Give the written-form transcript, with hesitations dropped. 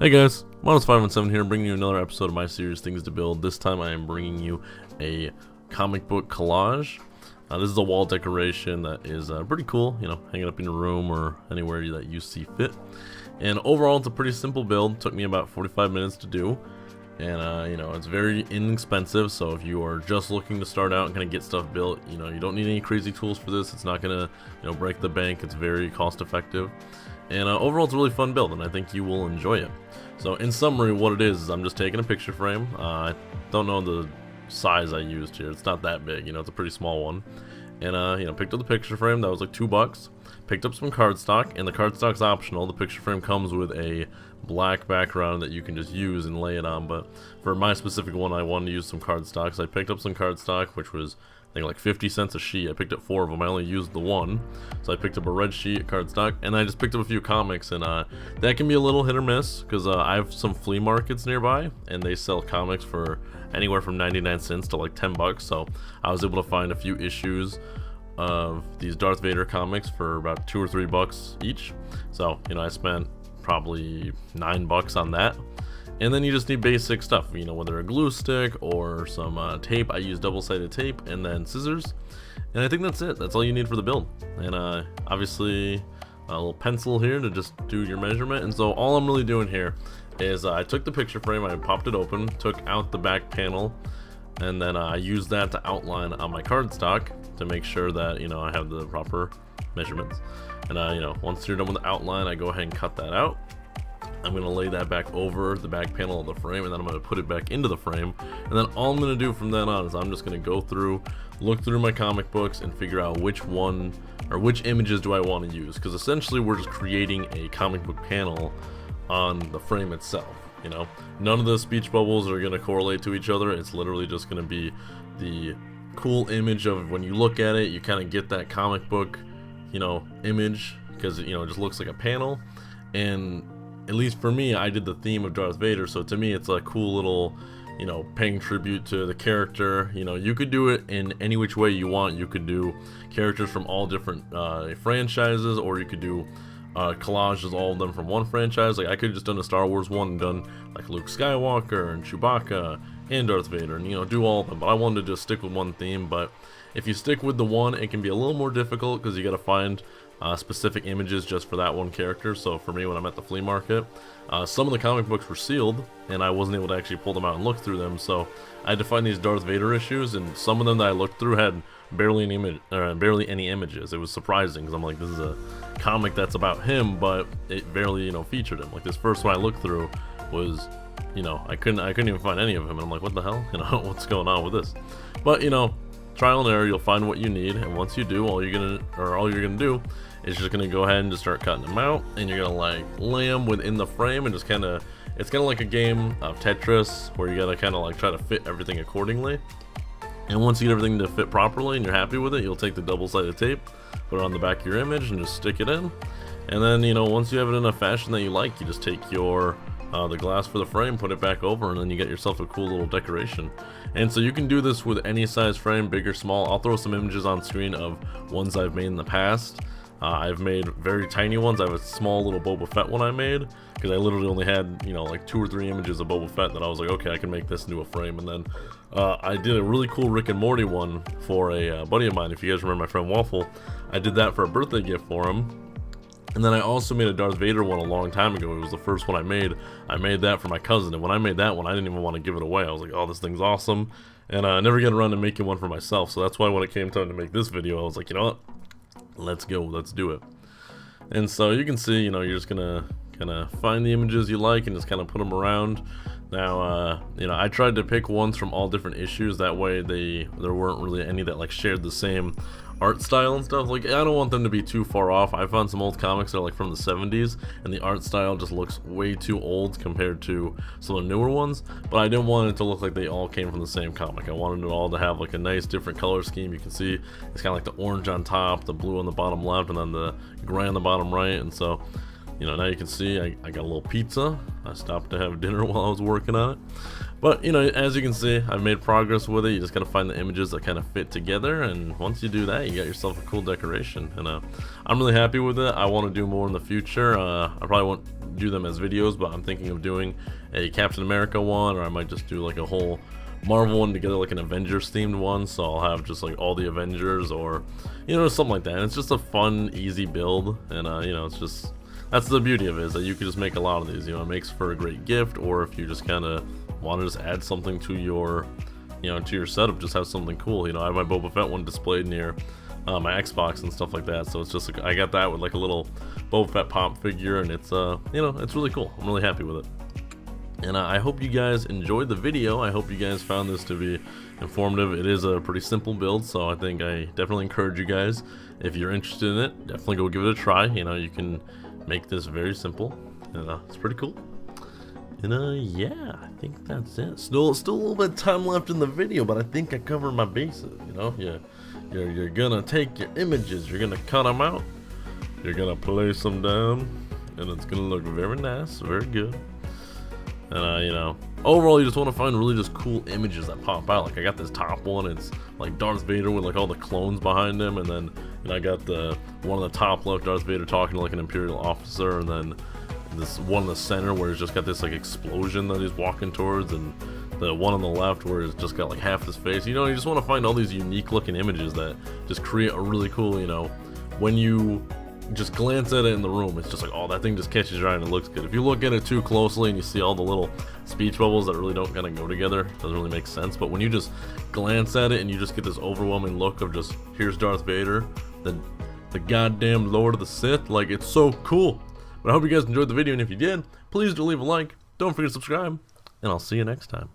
Hey guys, Models517 here, bringing you another episode of my series Things to Build. This time I am bringing you a comic book collage. This is a wall decoration that is pretty cool, you know, hanging up in your room or anywhere that you see fit. And overall it's a pretty simple build, took me about 45 minutes to do. And you know, it's very inexpensive, so if you are just looking to start out and kind of get stuff built, you know, you don't need any crazy tools for this. It's not gonna, you know, break the bank. It's very cost effective. And overall it's a really fun build, and I think you will enjoy it. So in summary, what it is I'm just taking a picture frame. I don't know the size I used here. It's not that big, you know, it's a pretty small one. And you know, picked up the picture frame. That was like $2. Picked up some cardstock, and the cardstock's optional. The picture frame comes with a black background that you can just use and lay it on, but for my specific one I wanted to use some cardstock, so I picked up some cardstock, which was I think like 50 cents a sheet. I picked up 4 of them. I only used the one, so I picked up a red sheet of cardstock, and I just picked up a few comics. And that can be a little hit or miss, because I have some flea markets nearby, and they sell comics for anywhere from 99 cents to like $10. So I was able to find a few issues of these Darth Vader comics for about $2 or $3 each. So you know, I spent probably $9 on that. And then you just need basic stuff, you know, whether a glue stick or some tape. I use double-sided tape and then scissors, and I think that's it. That's all you need for the build. And obviously a little pencil here to just do your measurement. And so all I'm really doing here is I took the picture frame, I popped it open, took out the back panel, and then I used that to outline on my cardstock to make sure that, you know, I have the proper measurements. And you know, once you're done with the outline, I go ahead and cut that out. I'm going to lay that back over the back panel of the frame, and then I'm going to put it back into the frame. And then all I'm going to do from then on is I'm just going to go through, look through my comic books and figure out which one or which images do I want to use, because essentially we're just creating a comic book panel on the frame itself. You know, none of the speech bubbles are going to correlate to each other. It's literally just going to be the cool image of when you look at it, you kind of get that comic book, you know, image, because, you know, it just looks like a panel. And at least for me, I did the theme of Darth Vader, so to me it's a cool little, you know, paying tribute to the character. You know, you could do it in any which way you want. You could do characters from all different franchises, or you could do collages, all of them from one franchise. Like I could have just done a Star Wars one and done like Luke Skywalker and Chewbacca and Darth Vader, and, you know, do all of them. But I wanted to just stick with one theme. But if you stick with the one, it can be a little more difficult, because you got to find specific images just for that one character. So for me, when I'm at the flea market, some of the comic books were sealed, and I wasn't able to actually pull them out and look through them. So I had to find these Darth Vader issues, and some of them that I looked through had barely any images. It was surprising, because I'm like, this is a comic that's about him, but it barely, you know, featured him. Like this first one I looked through was, you know, I couldn't even find any of him, and I'm like, what the hell, you know, what's going on with this? But you know, trial and error, you'll find what you need, and once you do, all you're gonna do is just gonna go ahead and just start cutting them out, and you're gonna like lay them within the frame, and just kind of, it's kind of like a game of Tetris where you gotta kind of like try to fit everything accordingly. And once you get everything to fit properly and you're happy with it, you'll take the double-sided tape, put it on the back of your image, and just stick it in. And then, you know, once you have it in a fashion that you like, you just take your the glass for the frame, put it back over, and then you get yourself a cool little decoration. And so you can do this with any size frame, big or small. I'll throw some images on screen of ones I've made in the past. I've made very tiny ones. I have a small little Boba Fett one I made, because I literally only had, you know, like 2 or 3 images of Boba Fett that I was like, okay, I can make this into a frame. And then I did a really cool Rick and Morty one for a buddy of mine. If you guys remember my friend Waffle, I did that for a birthday gift for him. And then I also made a Darth Vader one a long time ago. It was the first one I made. I made that for my cousin, and when I made that one, I didn't even want to give it away. I was like, oh, this thing's awesome. And I never get around to making one for myself, so that's why when it came time to make this video, I was like, you know what? Let's go, let's do it. And so you can see, you know, you're just gonna kind of find the images you like and just kind of put them around. Now, you know, I tried to pick ones from all different issues. That way there weren't really any that like shared the same art style and stuff. Like, I don't want them to be too far off. I found some old comics that are like from the 70s, and the art style just looks way too old compared to some of the newer ones. But I didn't want it to look like they all came from the same comic. I wanted it all to have like a nice different color scheme. You can see it's kind of like the orange on top, the blue on the bottom left, and then the gray on the bottom right. And so, you know, now you can see I got a little pizza I stopped to have dinner while I was working on it. But, you know, as you can see, I've made progress with it. You just gotta find the images that kind of fit together, and once you do that, you got yourself a cool decoration. And I'm really happy with it. I want to do more in the future. I probably won't do them as videos, but I'm thinking of doing a Captain America one, or I might just do like a whole Marvel one together, like an Avengers themed one. So I'll have just like all the Avengers, or, you know, something like that. And it's just a fun, easy build, and you know, it's just, that's the beauty of it, is that you can just make a lot of these. You know, it makes for a great gift, or if you just kind of want to just add something to your, you know, to your setup, just have something cool. You know, I have my Boba Fett one displayed near my Xbox and stuff like that, so it's just like, I got that with like a little Boba Fett pop figure, and it's you know, it's really cool. I'm really happy with it. And I hope you guys enjoyed the video. I hope you guys found this to be informative. It is a pretty simple build, so I think I definitely encourage you guys, if you're interested in it, definitely go give it a try. You know, you can make this very simple, and it's pretty cool. And yeah, I think that's it. Still a little bit of time left in the video, but I think I covered my bases. You know, you're gonna take your images, you're gonna cut them out, you're gonna place them down, and it's gonna look very nice, very good. And you know, overall, you just want to find really just cool images that pop out. Like I got this top one, it's like Darth Vader with like all the clones behind him, and then I got the one on the top left, Darth Vader talking to like an Imperial officer, and then this one in the center where he's just got this like explosion that he's walking towards, and the one on the left where he's just got like half his face. You know, you just want to find all these unique looking images that just create a really cool, you know, when you just glance at it in the room, it's just like, oh, that thing just catches your eye and it looks good. If you look at it too closely and you see all the little speech bubbles that really don't kind of go together, it doesn't really make sense. But when you just glance at it and you just get this overwhelming look of just, here's Darth Vader, the goddamn Lord of the Sith, like, it's so cool. But I hope you guys enjoyed the video, and if you did, please do leave a like, don't forget to subscribe, and I'll see you next time.